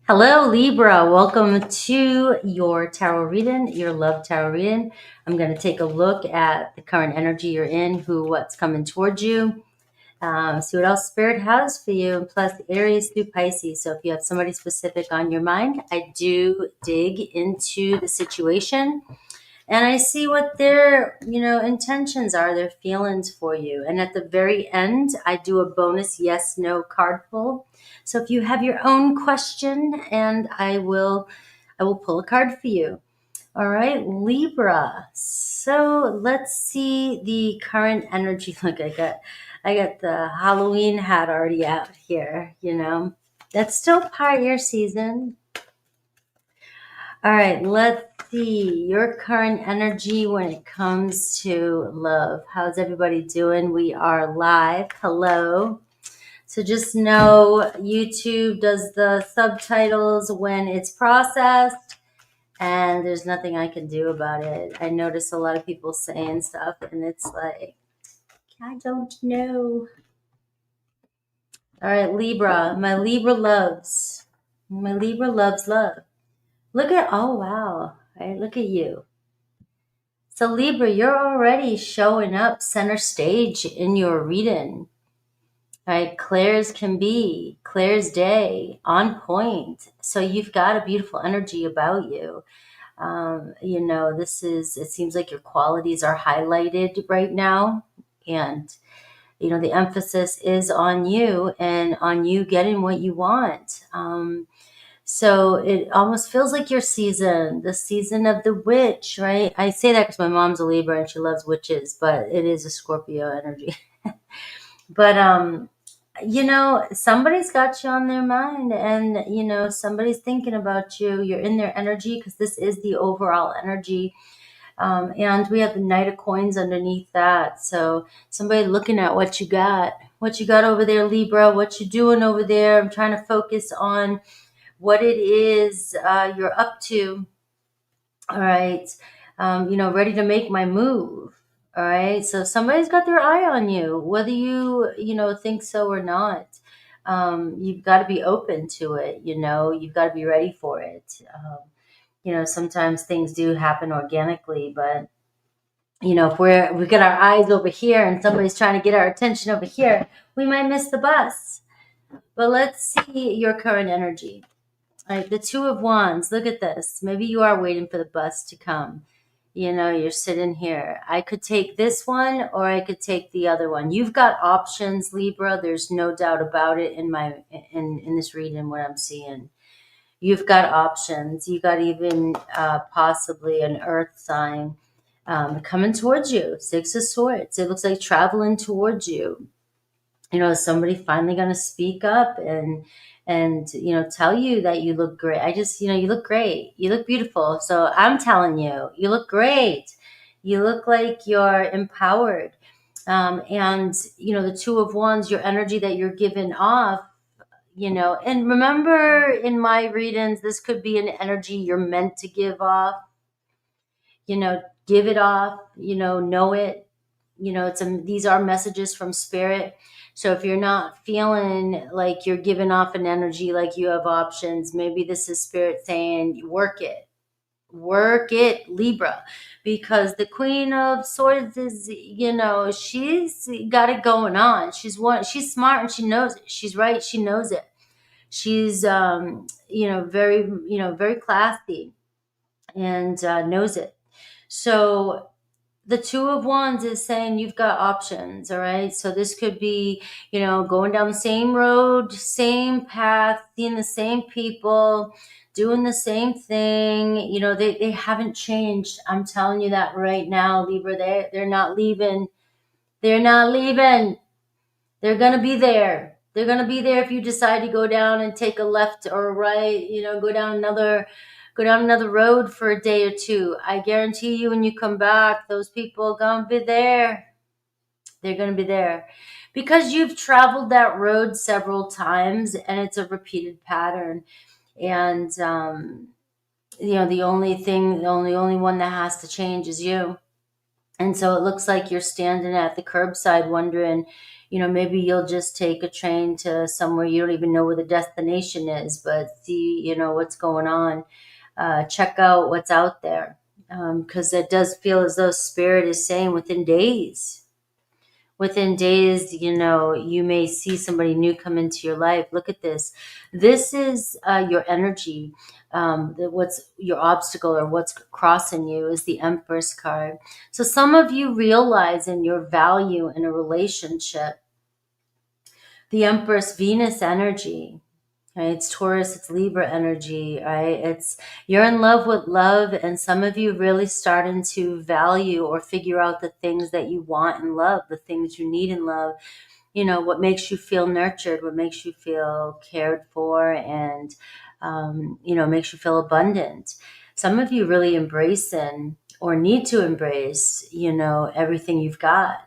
Hello, Libra. Welcome to your tarot reading, your love tarot reading. I'm going to take a look at the current energy you're in, what's coming towards you, see what else Spirit has for you, and plus Aries through Pisces. So if you have somebody specific on your mind, I do dig into the situation and I see what their, intentions are, their feelings for you. And at the very end, I do a bonus yes, no card pull. So if you have your own question, and I will pull a card for you. All right, Libra. So let's see the current energy. Look, I got the Halloween hat already out here, That's still part of your season. All right, let's see your current energy when it comes to love. How's everybody doing? We are live. Hello. So just know YouTube does the subtitles when it's processed, and there's nothing I can do about it. I notice a lot of people saying stuff, and it's like, I don't know. All right, Libra. My Libra loves. My Libra loves love. Oh, wow. All right, look at you. So Libra, you're already showing up center stage in your reading, right? Clear as can be, clear as day, on point. So you've got a beautiful energy about you. It seems like your qualities are highlighted right now. And, the emphasis is on you and on you getting what you want. So it almost feels like the season of the witch, right? I say that because my mom's a Libra and she loves witches, but it is a Scorpio energy. But somebody's got you on their mind, and somebody's thinking about you. You're in their energy because this is the overall energy. And we have the Knight of Coins underneath that. So somebody looking at what you got over there, Libra, what you doing over there. I'm trying to focus on what it is you're up to. All right. Ready to make my move. All right. So somebody's got their eye on you, whether you think so or not. You've got to be open to it. You've got to be ready for it. Sometimes things do happen organically, but if we got our eyes over here and somebody's trying to get our attention over here, we might miss the bus. But let's see your current energy. All right, the Two of Wands. Look at this. Maybe you are waiting for the bus to come. You're sitting here. I could take this one or I could take the other one. You've got options, Libra. There's no doubt about it in this reading, what I'm seeing. You've got options. You got even possibly an earth sign coming towards you. Six of Swords. It looks like traveling towards you. Is somebody finally going to speak up and tell you that you look great? You look great. You look beautiful. So I'm telling you, you look great. You look like you're empowered. And the Two of Wands, your energy that you're giving off, and remember in my readings, this could be an energy you're meant to give off, give it off, know it, these are messages from Spirit. So if you're not feeling like you're giving off an energy, like you have options, maybe this is Spirit saying, work it, Libra, because the Queen of Swords is, she's got it going on. She's smart and she knows it. She's right. She knows it. She's, very classy and knows it. So the Two of Wands is saying you've got options, all right? So this could be, going down the same road, same path, seeing the same people, doing the same thing. They haven't changed. I'm telling you that right now, Libra. They're not leaving. They're not leaving. They're going to be there. They're going to be there if you decide to go down and take a left or a right, go down another road for a day or two. I guarantee you when you come back, those people are going to be there. They're going to be there because you've traveled that road several times and it's a repeated pattern. And, the only one that has to change is you. And so it looks like you're standing at the curbside wondering, maybe you'll just take a train to somewhere you don't even know where the destination is, but see, what's going on. Check out what's out there. Because it does feel as though spirit is saying within days, you may see somebody new come into your life. Look at this. This is your energy. What's your obstacle or what's crossing you is the Empress card. So some of you realize in your value in a relationship, the Empress Venus energy. Right? It's Taurus, it's Libra energy, right? You're in love with love, and some of you really starting to value or figure out the things that you want in love, the things you need in love. What makes you feel nurtured, what makes you feel cared for, and makes you feel abundant. Some of you really embracing or need to embrace, everything you've got.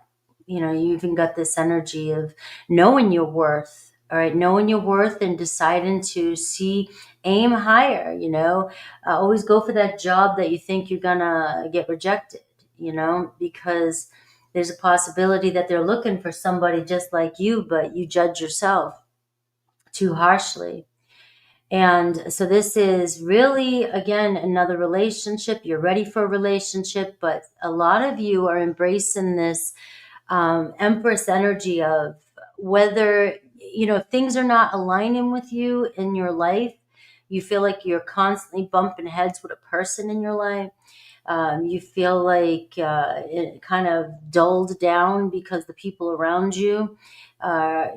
You even got this energy of knowing your worth. All right, knowing your worth and deciding to aim higher. Always go for that job that you think you're gonna get rejected. Because there's a possibility that they're looking for somebody just like you, but you judge yourself too harshly. And so this is really, again, another relationship. You're ready for a relationship, but a lot of you are embracing this Empress energy of whether, if things are not aligning with you in your life, you feel like you're constantly bumping heads with a person in your life. You feel like it kind of dulled down because the people around you are,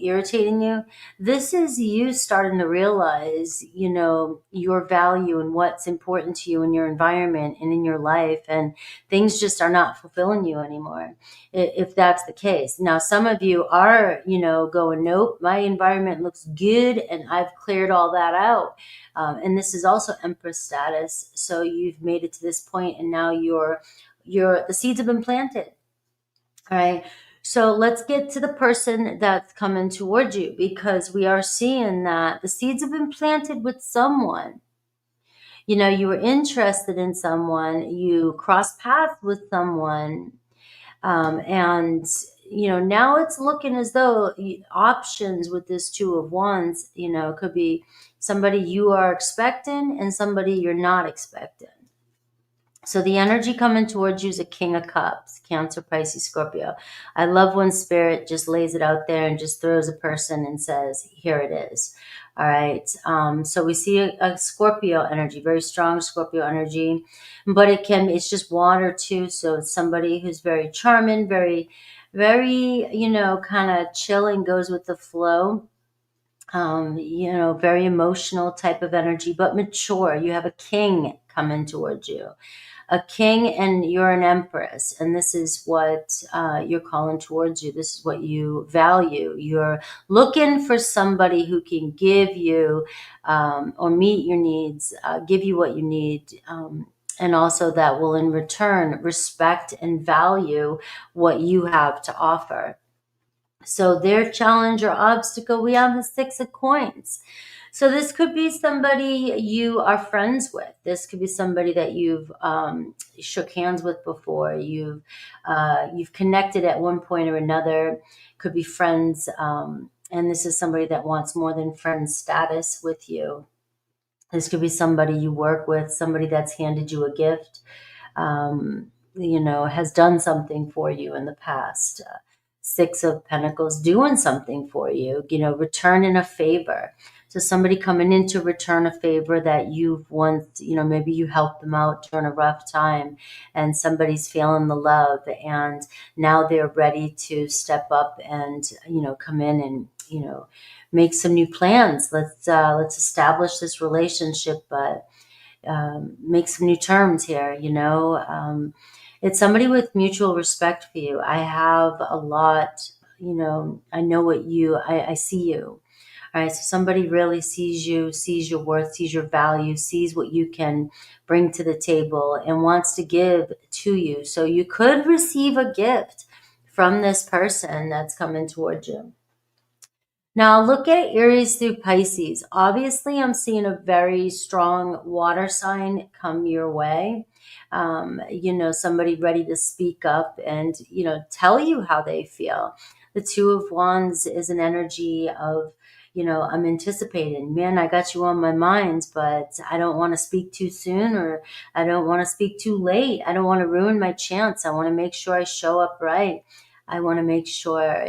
irritating you. This is you starting to realize, your value and what's important to you in your environment and in your life, and things just are not fulfilling you anymore. If that's the case. Now, some of you are, going, nope, my environment looks good and I've cleared all that out. And this is also Empress status. So you've made it to this point, and now the seeds have been planted. All right. So let's get to the person that's coming towards you, because we are seeing that the seeds have been planted with someone. You were interested in someone, you crossed paths with someone, and now it's looking as though options with this Two of Wands, could be somebody you are expecting and somebody you're not expecting. So the energy coming towards you is a King of Cups, Cancer, Pisces, Scorpio. I love when Spirit just lays it out there and just throws a person and says, here it is. All right. So we see a Scorpio energy, very strong Scorpio energy, but it's just water too. So it's somebody who's very charming, very, very, kind of chilling, goes with the flow. Very emotional type of energy, but mature. You have a king coming towards you. A king, and you're an empress, and this is what you're calling towards you. This is what you value. You're looking for somebody who can give you or meet your needs, give you what you need, and also that will in return respect and value what you have to offer. So their challenge or obstacle, we have the Six of Coins. So this could be somebody you are friends with. This could be somebody that you've shook hands with before. You've connected at one point or another. Could be friends, and this is somebody that wants more than friend status with you. This could be somebody you work with, somebody that's handed you a gift, has done something for you in the past. Six of Pentacles, doing something for you, returning a favor. So somebody coming in to return a favor that you've once, maybe you helped them out during a rough time, and somebody's feeling the love, and now they're ready to step up and, come in and, make some new plans. Let's establish this relationship, but make some new terms here. It's somebody with mutual respect for you. I have a lot, I know I see you. All right. So somebody really sees you, sees your worth, sees your value, sees what you can bring to the table, and wants to give to you. So you could receive a gift from this person that's coming towards you. Now look at Aries through Pisces. Obviously, I'm seeing a very strong water sign come your way. Somebody ready to speak up and, tell you how they feel. The Two of Wands is an energy of, I'm anticipating, man, I got you on my mind, but I don't want to speak too soon, or I don't want to speak too late. I don't want to ruin my chance. I want to make sure I show up right. I want to make sure,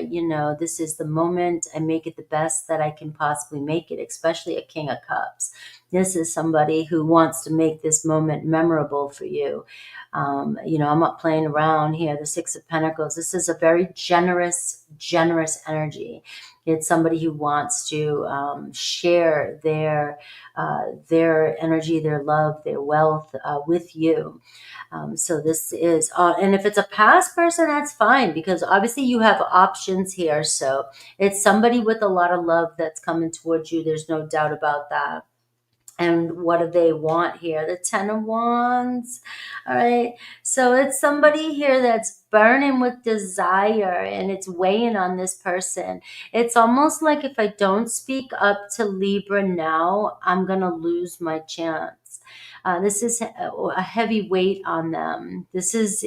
this is the moment. I make it the best that I can possibly make it, especially a King of Cups. This is somebody who wants to make this moment memorable for you. I'm not playing around here. The Six of Pentacles. This is a very generous, generous energy. It's somebody who wants to share their energy, their love, their wealth with you. So this is, and if it's a past person, that's fine, because obviously you have options here. So it's somebody with a lot of love that's coming towards you. There's no doubt about that. And what do they want here? The Ten of Wands. All right. So it's somebody here that's burning with desire, and it's weighing on this person. It's almost like if I don't speak up to Libra now, I'm going to lose my chance. This is a heavy weight on them. This is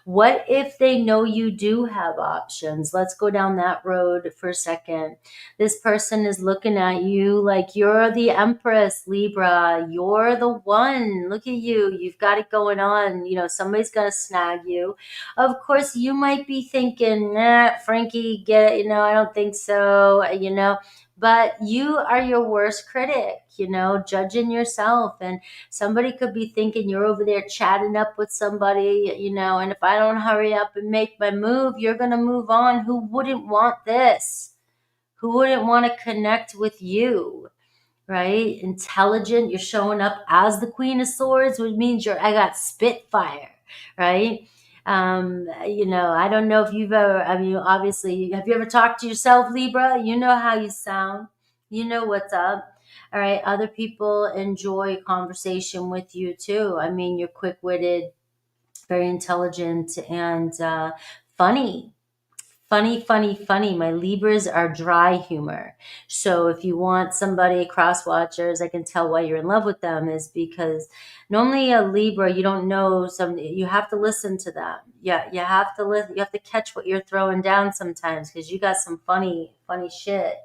what if they know you do have options? Let's go down that road for a second. This person is looking at you like you're the Empress, Libra. You're the one. Look at you. You've got it going on. Somebody's going to snag you. Of course, you might be thinking, Frankie, I don't think so, but you are your worst critic, judging yourself. And somebody could be thinking you're over there chatting up with somebody, and if I don't hurry up and make my move, you're going to move on. Who wouldn't want this? Who wouldn't want to connect with you, right? Intelligent. You're showing up as the Queen of Swords, which means I got Spitfire, right? I don't know if you've ever, obviously, have you ever talked to yourself, Libra? You know how you sound. You know what's up. All right. Other people enjoy conversation with you too. You're quick-witted, very intelligent, and funny. Funny, funny, funny. My Libras are dry humor. So if you want somebody, cross watchers, I can tell why you're in love with them is because normally a Libra, you don't know you have to listen to them. Yeah, you have to listen. You have to catch what you're throwing down sometimes, because you got some funny, funny shit,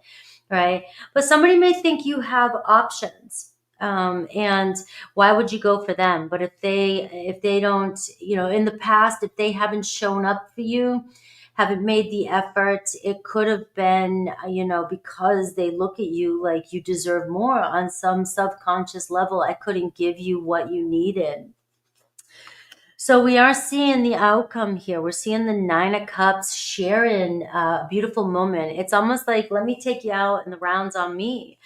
right? But somebody may think you have options. And why would you go for them? But if they don't, in the past, if they haven't shown up for you, haven't made the effort, it could have been, because they look at you like you deserve more on some subconscious level. I couldn't give you what you needed. So we are seeing the outcome here. We're seeing the Nine of Cups sharing a beautiful moment. It's almost like, let me take you out and the round's on me.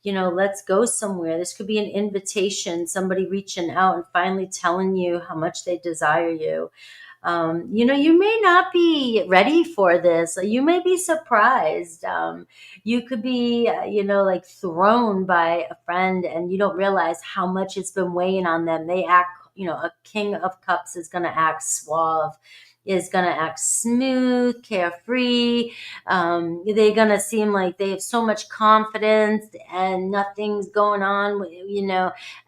Let's go somewhere. This could be an invitation, somebody reaching out and finally telling you how much they desire you. You may not be ready for this. You may be surprised. You could be, like thrown by a friend, and you don't realize how much it's been weighing on them. They act, a King of Cups is going to act suave, is going to act smooth, carefree. They're going to seem like they have so much confidence and nothing's going on,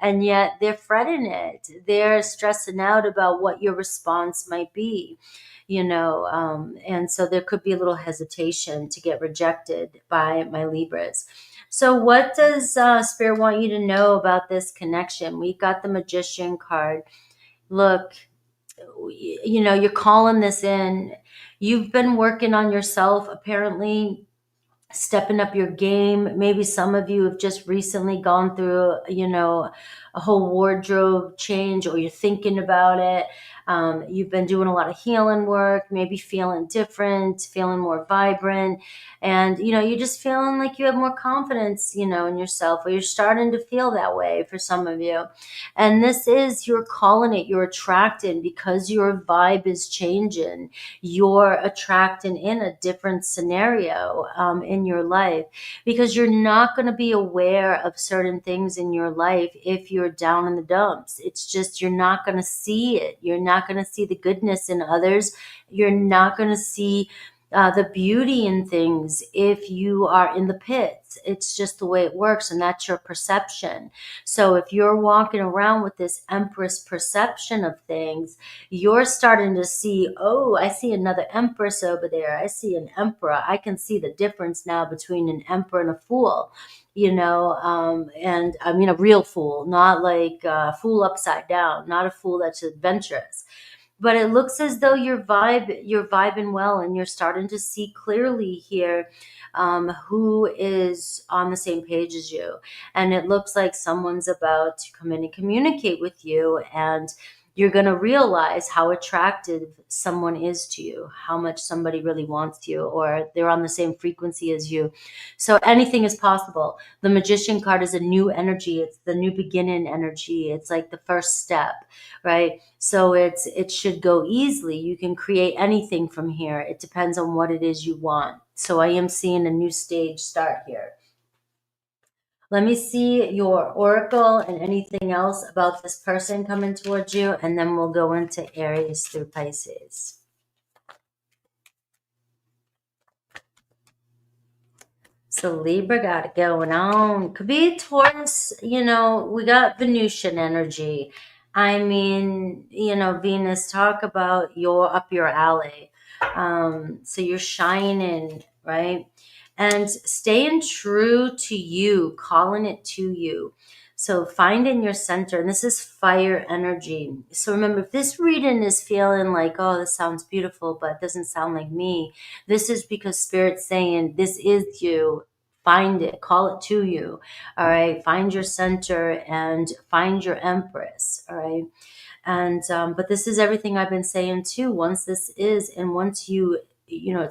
and yet they're fretting it. They're stressing out about what your response might be, and so there could be a little hesitation to get rejected by my Libras. So what does Spirit want you to know about this connection? We got the Magician card. Look, you're calling this in. You've been working on yourself, apparently stepping up your game. Maybe some of you have just recently gone through, a whole wardrobe change, or you're thinking about it. You've been doing a lot of healing work, maybe feeling different, feeling more vibrant. And, you're just feeling like you have more confidence, in yourself, or you're starting to feel that way for some of you. And this is, you're calling it, you're attracting, because your vibe is changing. You're attracting in a different scenario in your life, because you're not going to be aware of certain things in your life if you're down in the dumps. It's just, you're not going to see it. You're not going to see the goodness in others. You're not going to see the beauty in things if you are in the pits. It's just the way it works, and that's your perception. So if you're walking around with this Empress perception of things, you're starting to see, oh, I see another Empress over there. I see an Emperor. I can see the difference now between an Emperor and a fool. And I mean a real fool, not like a fool upside down, not a fool that's adventurous. But it looks as though you're vibing well, and you're starting to see clearly here who is on the same page as you. And it looks like someone's about to come in and communicate with you, and you're going to realize how attractive someone is to you, how much somebody really wants you, or they're on the same frequency as you. So anything is possible. The Magician card is a new energy. It's the new beginning energy. It's like the first step, right? So it should go easily. You can create anything from here. It depends on what it is you want. So I am seeing a new stage start here. Let me see your oracle and anything else about this person coming towards you, and then we'll go into Aries through Pisces. So Libra got it going on. Could be Taurus, we got Venusian energy. I mean, Venus, talk about you're up your alley. So you're shining, right? And staying true to you, calling it to you. So finding your center, and this is fire energy. So remember, if this reading is feeling like, oh, this sounds beautiful, but it doesn't sound like me, this is because Spirit's saying, this is you. Find it, call it to you. All right. Find your center and find your Empress. All right. And, but this is everything I've been saying too. Once it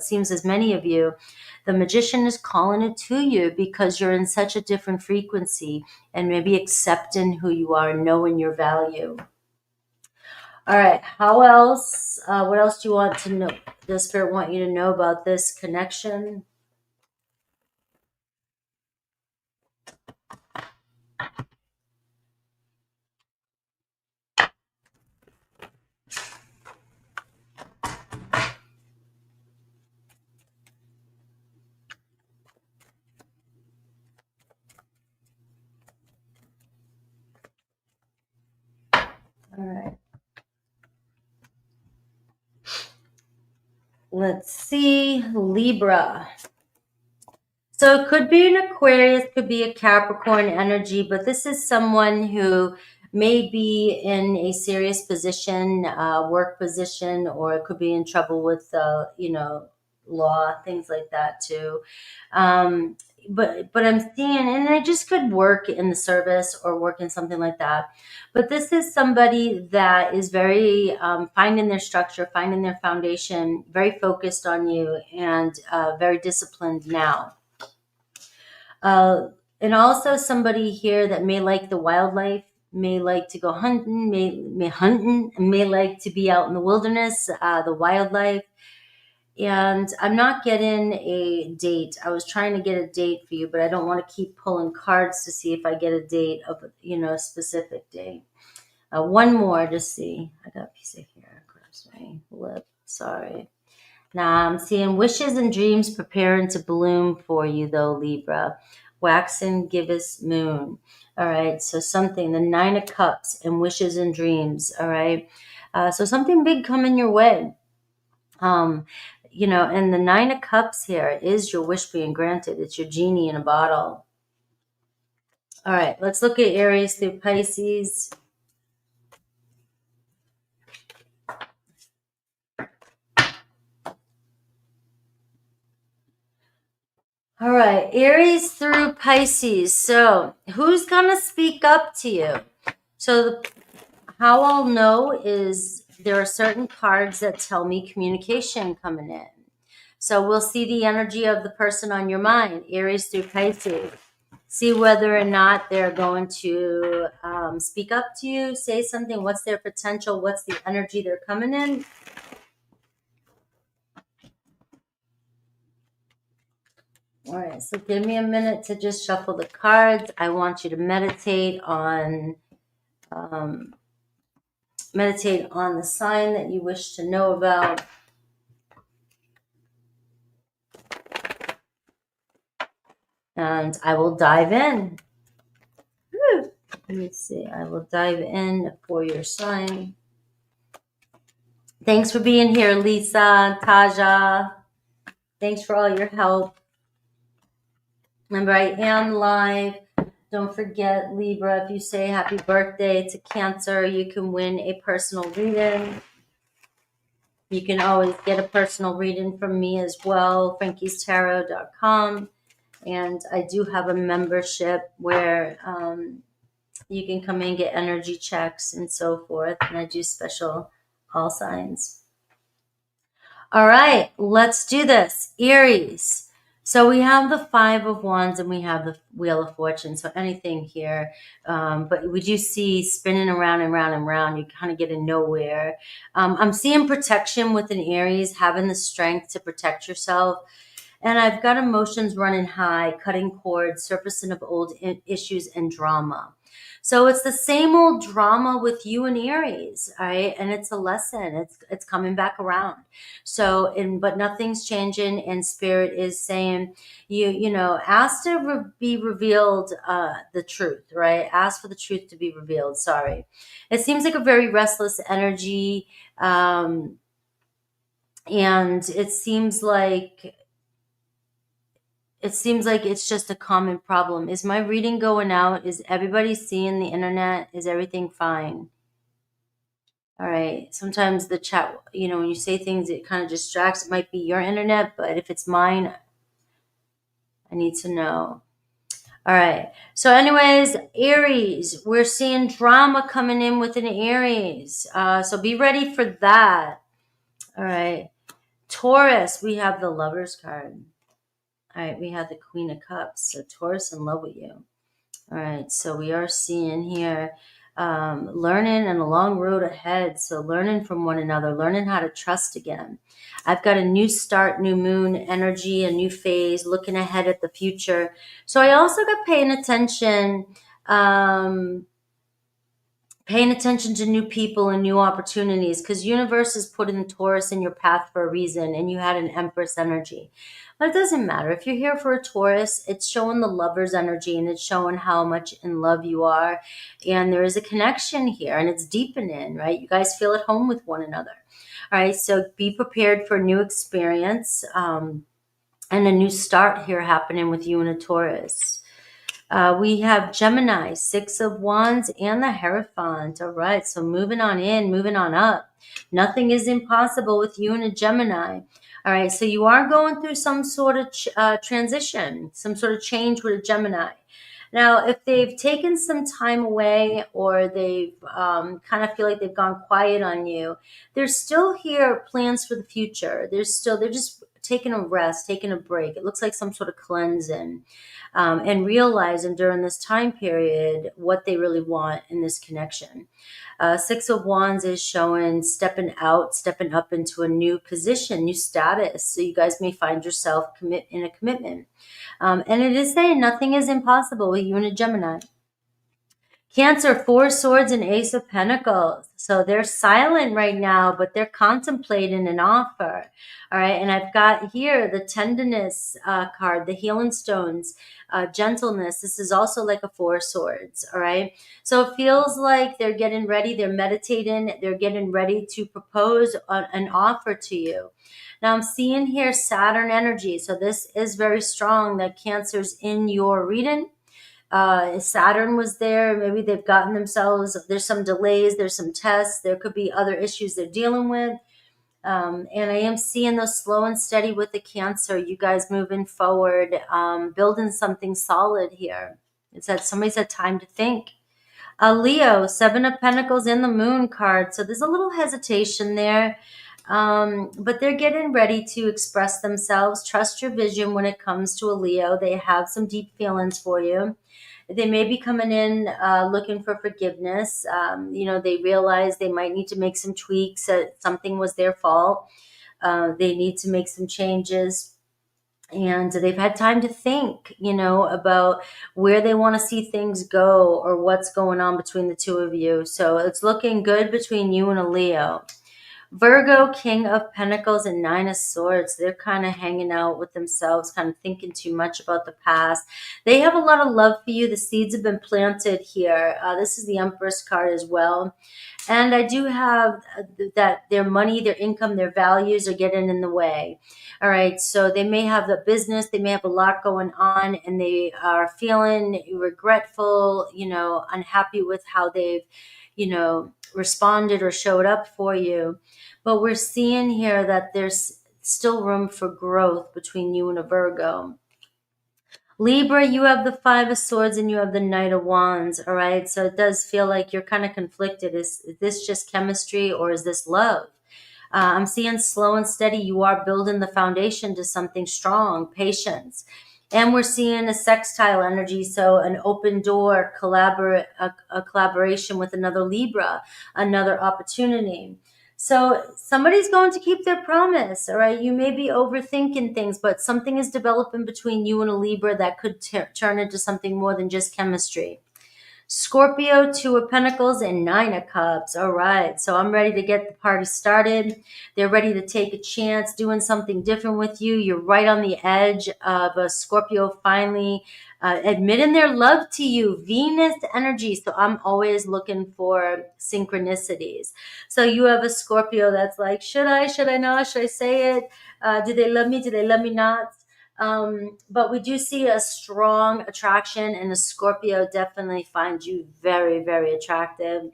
seems as many of you, the Magician is calling it to you because you're in such a different frequency, and maybe accepting who you are and knowing your value. All right. How else? What else do you want to know? Does Spirit want you to know about this connection? All right. Let's see. Libra. So it could be an Aquarius, could be a Capricorn energy, but this is someone who may be in a serious position, work position, or it could be in trouble with, law, things like that too. But I'm seeing, and I just could work in the service or work in something like that. But this is somebody that is very finding their structure, finding their foundation, very focused on you, and very disciplined now. And also somebody here that may like the wildlife, may like to go hunting, may like to be out in the wilderness, the wildlife. And I'm not getting a date. I was trying to get a date for you, but I don't want to keep pulling cards to see if I get a date of, a specific date. One more to see. I got a piece of hair across my lip. Sorry. Now I'm seeing wishes and dreams preparing to bloom for you, though, Libra. Waxen gibbous moon. All right. So something, the 9 of Cups and wishes and dreams. All right. So something big coming your way. And the 9 of Cups here is your wish being granted. It's your genie in a bottle. All right. Let's look at Aries through Pisces. All right, Aries through Pisces. So who's going to speak up to you? So how I'll know is there are certain cards that tell me communication coming in. So we'll see the energy of the person on your mind, Aries through Pisces. See whether or not they're going to speak up to you, say something. What's their potential? What's the energy they're coming in? All right, so give me a minute to just shuffle the cards. I want you to meditate on the sign that you wish to know about. And I will dive in. Woo. Let me see. I will dive in for your sign. Thanks for being here, Lisa, Taja. Thanks for all your help. Remember, I am live. Don't forget, Libra, if you say happy birthday to Cancer, you can win a personal reading. You can always get a personal reading from me as well, frankiestarot.com. And I do have a membership where you can come in and get energy checks and so forth. And I do special call signs. All right, let's do this. Aries. So we have the Five of Wands and we have the Wheel of Fortune. So anything here. But we do see spinning around and round and round. You kind of get in nowhere. I'm seeing protection with an Aries, having the strength to protect yourself. And I've got emotions running high, cutting cords, surfacing of old issues and drama. So it's the same old drama with you and Aries, all right? And it's a lesson. It's coming back around. So, but nothing's changing, and Spirit is saying, ask to be revealed the truth, right? Ask for the truth to be revealed. Sorry. It seems like a very restless energy, and it seems like it's just a common problem. Is my reading going out? Is everybody seeing the internet? Is everything fine? All right. Sometimes the chat, when you say things, it kind of distracts. It might be your internet, but if it's mine, I need to know. All right. So anyways, Aries, we're seeing drama coming in with an Aries. So be ready for that. All right. Taurus, we have the Lovers card. All right, we have the Queen of Cups. So Taurus in love with you. All right, so we are seeing here learning and a long road ahead. So learning from one another, learning how to trust again. I've got a new start, new moon energy, a new phase, looking ahead at the future. So I also got paying attention to new people and new opportunities, because universe is putting Taurus in your path for a reason, and you had an Empress energy. But it doesn't matter. If you're here for a Taurus, it's showing the Lover's energy, and it's showing how much in love you are. And there is a connection here, and it's deepening, right? You guys feel at home with one another. All right, so be prepared for a new experience and a new start here happening with you and a Taurus. We have Gemini, Six of Wands, and the Hierophant. All right, so moving on in, moving on up. Nothing is impossible with you and a Gemini. All right, so you are going through some sort of transition, some sort of change with a Gemini. Now, if they've taken some time away, or they've kind of feel like they've gone quiet on you, there's still here plans for the future. They're just taking a rest, taking a break. It looks like some sort of cleansing. And realizing during this time period what they really want in this connection. Six of Wands is showing stepping out, stepping up into a new position, new status. So you guys may find yourself in a commitment. And it is saying nothing is impossible with you and a Gemini. Cancer, Four Swords and Ace of Pentacles. So they're silent right now, but they're contemplating an offer. All right. And I've got here the tenderness card, the healing stones, gentleness. This is also like a Four Swords. All right. So it feels like they're getting ready. They're meditating. They're getting ready to propose an offer to you. Now I'm seeing here Saturn energy. So this is very strong that Cancer's in your reading. Saturn was there. Maybe they've gotten themselves, there's some delays, there's some tests, there could be other issues they're dealing with. And I am seeing those slow and steady with the Cancer, you guys moving forward, building something solid here. It's that somebody's had time to think. Leo, Seven of Pentacles in the Moon card. So there's a little hesitation there. But they're getting ready to express themselves. Trust your vision when it comes to a Leo. They have some deep feelings for you. They may be coming in looking for forgiveness. They realize they might need to make some tweaks. Something was their fault. They need to make some changes. And they've had time to think, about where they want to see things go or what's going on between the two of you. So it's looking good between you and a Leo. Virgo, King of Pentacles and Nine of Swords. They're kind of hanging out with themselves, kind of thinking too much about the past. They have a lot of love for you. The seeds have been planted here. This is the Empress card as well. And I do have that their money, their income, their values are getting in the way. All right. So they may have a business, they may have a lot going on, and they are feeling regretful, unhappy with how they've, responded or showed up for you. But we're seeing here that there's still room for growth between you and a Virgo. Libra, you have the Five of Swords and you have the Knight of Wands, all right? So it does feel like you're kind of conflicted. Is this just chemistry or is this love? I'm seeing slow and steady. You are building the foundation to something strong, patience. And we're seeing a sextile energy, so an open door, a collaboration with another Libra, another opportunity. So somebody's going to keep their promise, all right? You may be overthinking things, but something is developing between you and a Libra that could turn into something more than just chemistry. Scorpio, Two of Pentacles and Nine of Cups. All right, so I'm ready to get the party started. They're ready to take a chance, doing something different with you. You're right on the edge of a Scorpio finally admitting their love to you. Venus energy, so I'm always looking for synchronicities. So you have a Scorpio that's like, should I not? Should I say it? Do they love me? Do they love me not? But we do see a strong attraction, and a Scorpio definitely finds you very, very attractive.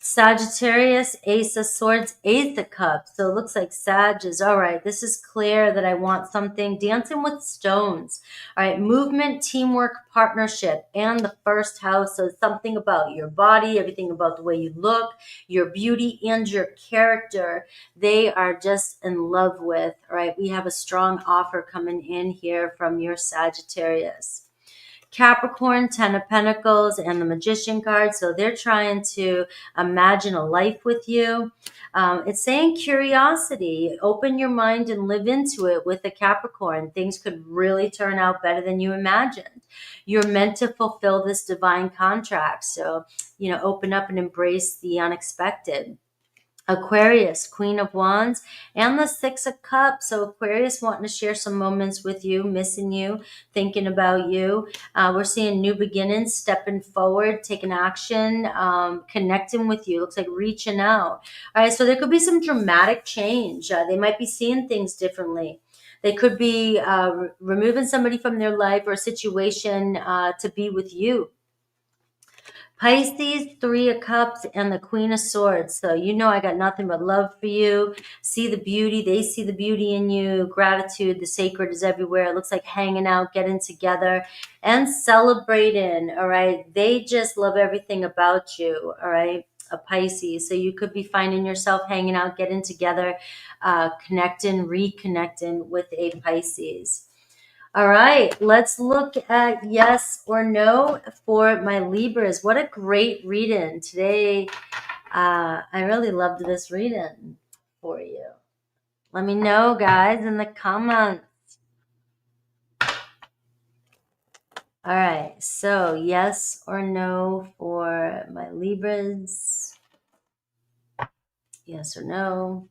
Sagittarius, Ace of Swords, Eighth of Cups. So it looks like Sag is, all right, this is clear that I want something. Dancing with stones. All right, movement, teamwork, partnership, and the first house. So something about your body, everything about the way you look, your beauty, and your character. They are just in love with. All right, we have a strong offer coming in here from your Sagittarius. Capricorn, Ten of Pentacles, and the Magician card. So they're trying to imagine a life with you. It's saying curiosity. Open your mind and live into it with a Capricorn. Things could really turn out better than you imagined. You're meant to fulfill this divine contract. So, open up and embrace the unexpected. Aquarius, Queen of Wands, and the Six of Cups. So Aquarius wanting to share some moments with you, missing you, thinking about you. We're seeing new beginnings, stepping forward, taking action, connecting with you. Looks like reaching out. All right, so there could be some dramatic change. They might be seeing things differently. They could be removing somebody from their life or a situation to be with you. Pisces, Three of Cups, and the Queen of Swords. So I got nothing but love for you. See the beauty. They see the beauty in you. Gratitude. The sacred is everywhere. It looks like hanging out, getting together, and celebrating. All right. They just love everything about you. All right. A Pisces. So you could be finding yourself hanging out, getting together, connecting, reconnecting with a Pisces. All right, let's look at yes or no for my Libras. What a great reading today. I really loved this reading for you. Let me know, guys, in the comments. All right, so yes or no for my Libras. Yes or no.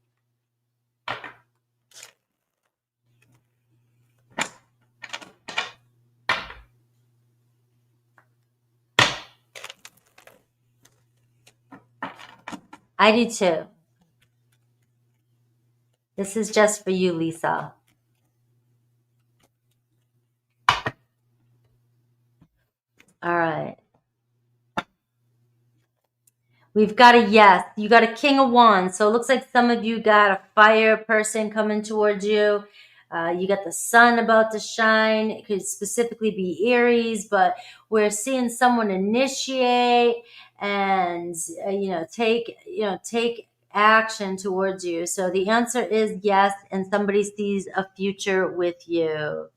I do too. This is just for you, Lisa. All right. We've got a yes. You got a King of Wands. So it looks like some of you got a fire person coming towards you. You got the sun about to shine. It could specifically be Aries, but we're seeing someone initiate and take action towards you. So the answer is yes, and somebody sees a future with you.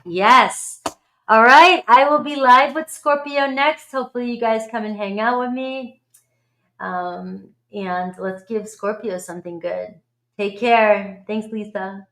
Yes. All right. I will be live with Scorpio next. Hopefully you guys come and hang out with me. And let's give Scorpio something good. Take care. Thanks, Lisa.